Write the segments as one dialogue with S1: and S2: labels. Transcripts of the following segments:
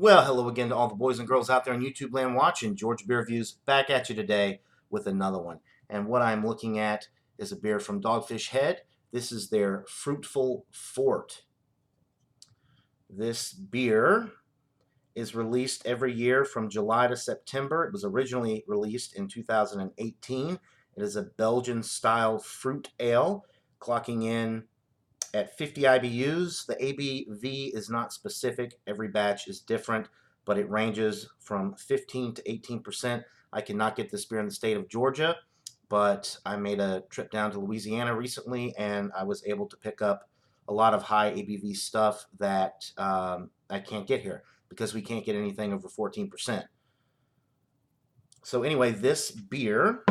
S1: Well, hello again to all the boys and girls out there in YouTube land watching. George Beer Reviews back at you today with another one. And what I'm looking at is a beer from Dogfish Head. This is their Fruitful Fort. This beer is released every year from July to September. It was originally released in 2018. It is a Belgian-style fruit ale, clocking in at 50 IBUs. The ABV is not specific. Every batch is different, but it ranges from 15 to 18%. I cannot get this beer in the state of Georgia, but I made a trip down to Louisiana recently, and I was able to pick up a lot of high ABV stuff that I can't get here because we can't get anything over 14%. So anyway, this beer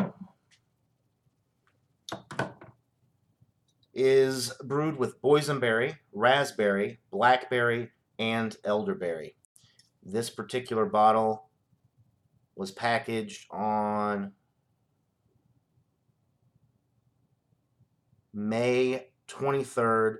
S1: is brewed with boysenberry, raspberry, blackberry, and elderberry. This particular bottle was packaged on May 23rd,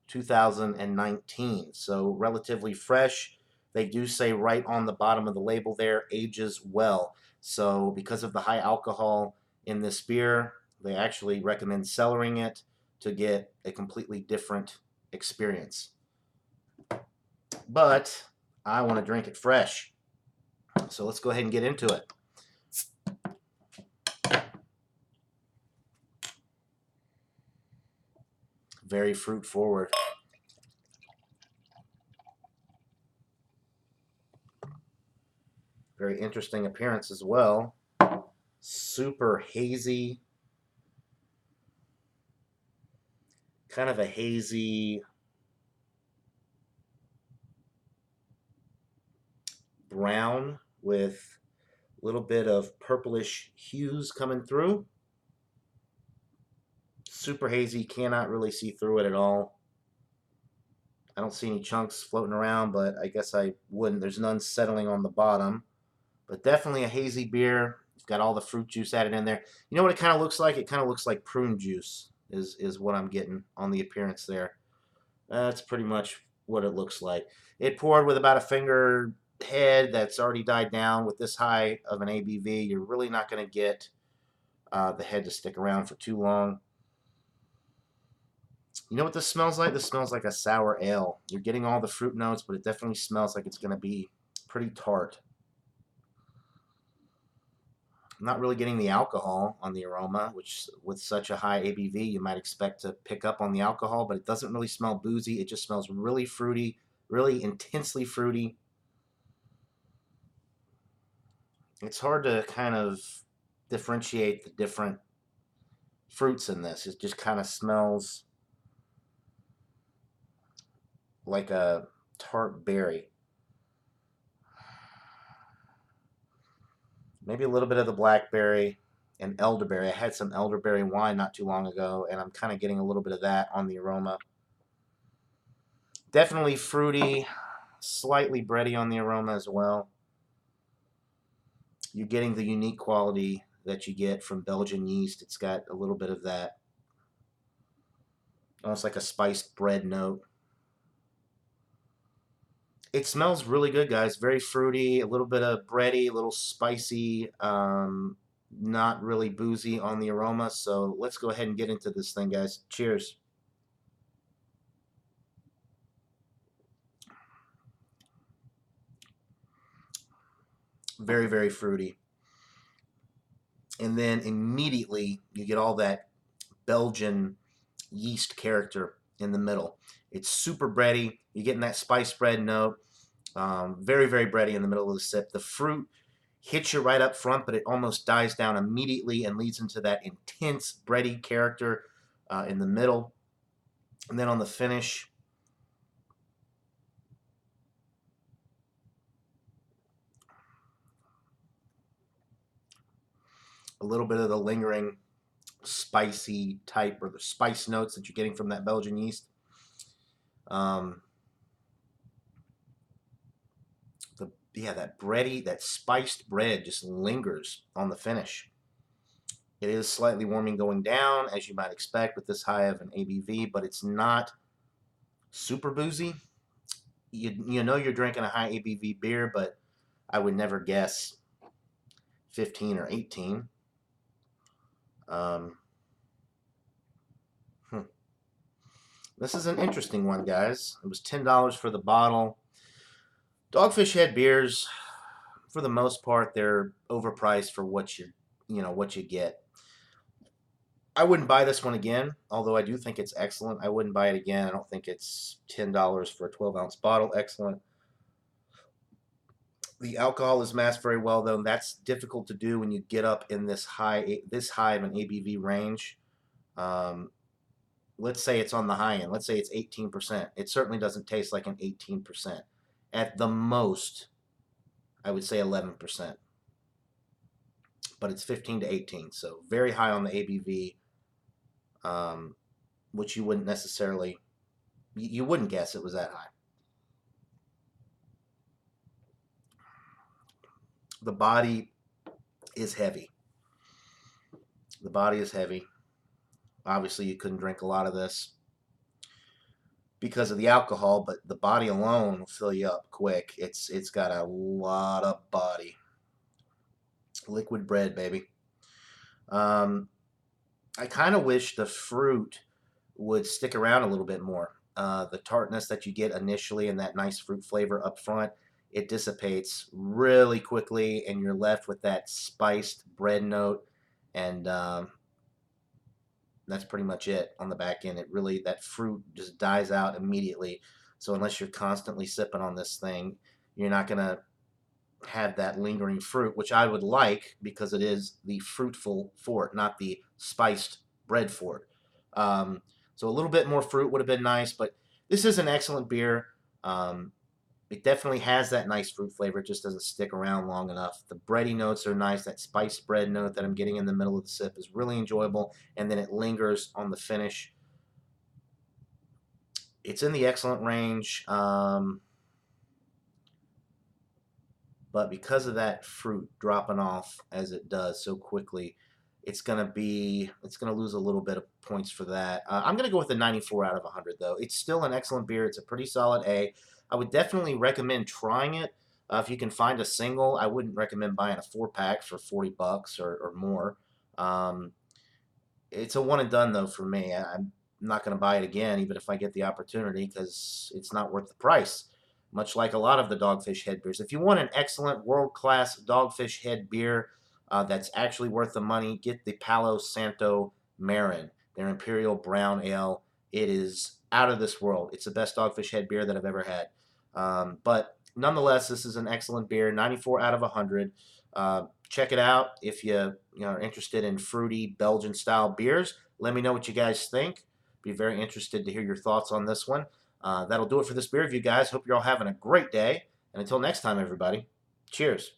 S1: 2019. So relatively fresh. They do say right on the bottom of the label there, ages well. So because of the high alcohol in this beer, they actually recommend cellaring it to get a completely different experience. But I want to drink it fresh. So let's go ahead and get into it. Very fruit forward. Very interesting appearance as well. Super hazy. Kind of a hazy brown with a little bit of purplish hues coming through. Super hazy, cannot really see through it at all. I don't see any chunks floating around, but I guess I wouldn't. There's none settling on the bottom. But definitely a hazy beer. It's got all the fruit juice added in there. You know what it kind of looks like? It kind of looks like prune juice is what I'm getting on the appearance there. That's pretty much what it looks like. It poured with about a finger head that's already died down. With this high of an ABV, you're really not going to get the head to stick around for too long. You know what this smells like? This smells like a sour ale. You're getting all the fruit notes, but it definitely smells like it's going to be pretty tart. I'm not really getting the alcohol on the aroma, which with such a high ABV, you might expect to pick up on the alcohol, but it doesn't really smell boozy. It just smells really fruity, really intensely fruity. It's hard to kind of differentiate the different fruits in this. It just kind of smells like a tart berry. Maybe a little bit of the blackberry and elderberry. I had some elderberry wine not too long ago, and I'm kind of getting a little bit of that on the aroma. Definitely fruity, slightly bready on the aroma as well. You're getting the unique quality that you get from Belgian yeast. It's got a little bit of that, almost like a spiced bread note. It smells really good, guys. Very fruity, a little bit of bready, a little spicy, not really boozy on the aroma. So let's go ahead and get into this thing, guys. Cheers. Very, very fruity. And then immediately you get all that Belgian yeast character in the middle. It's super bready. You're getting that spice bread note. Very, very bready in the middle of the sip. The fruit hits you right up front, but it almost dies down immediately and leads into that intense bready character in the middle. And then on the finish, a little bit of the lingering spicy type or the spice notes that you're getting from that Belgian yeast. That bready, that spiced bread just lingers on the finish. It is slightly warming going down, as you might expect with this high of an ABV, but it's not super boozy. you know you're drinking a high ABV beer, but I would never guess 15 or 18. Um, hmm. This is an interesting one, guys. It was $10 for the bottle. Dogfish Head beers, for the most part, they're overpriced for what you get. I wouldn't buy this one again, although I do think it's excellent. I wouldn't buy it again. I don't think it's $10 for a 12-ounce bottle. Excellent. The alcohol is masked very well, though, and that's difficult to do when you get up in this high of an ABV range. Um, let's say it's on the high end. Let's say it's 18%. It certainly doesn't taste like an 18%. At the most, I would say 11%, but it's 15 to 18, so very high on the ABV, which you wouldn't necessarily, you wouldn't guess it was that high. The body is heavy. The body is heavy. Obviously, you couldn't drink a lot of this because of the alcohol, but the body alone will fill you up quick. It's got a lot of body. Liquid bread, baby. Um, I kind of wish the fruit would stick around a little bit more. The tartness that you get initially and that nice fruit flavor up front, it dissipates really quickly, and you're left with that spiced bread note, and that's pretty much it on the back end. It really, that fruit just dies out immediately. So unless you're constantly sipping on this thing, you're not gonna have that lingering fruit, which I would like because it is the fruitful fort, not the spiced bread fort. Um, so a little bit more fruit would have been nice, but this is an excellent beer. Um, it definitely has that nice fruit flavor. It just doesn't stick around long enough. The bready notes are nice. That spiced bread note that I'm getting in the middle of the sip is really enjoyable, and then it lingers on the finish. It's in the excellent range. But because of that fruit dropping off as it does so quickly, it's gonna lose a little bit of points for that. I'm gonna go with a 94 out of 100 though. It's still an excellent beer. It's a pretty solid A. I would definitely recommend trying it. If you can find a single, I wouldn't recommend buying a 4-pack for 40 bucks or more. Um, it's a one and done though for me. I'm not going to buy it again, even if I get the opportunity, because it's not worth the price. Much like a lot of the Dogfish Head beers. If you want an excellent world class Dogfish Head beer that's actually worth the money, get the Palo Santo Marin, their Imperial Brown Ale. It is out of this world. It's the best Dogfish Head beer that I've ever had. But nonetheless, this is an excellent beer, 94 out of 100. Check it out if you are interested in fruity Belgian style beers. Let me know what you guys think. Be very interested to hear your thoughts on this one. That'll do it for this beer review, guys. Hope you're all having a great day. And until next time, everybody, cheers.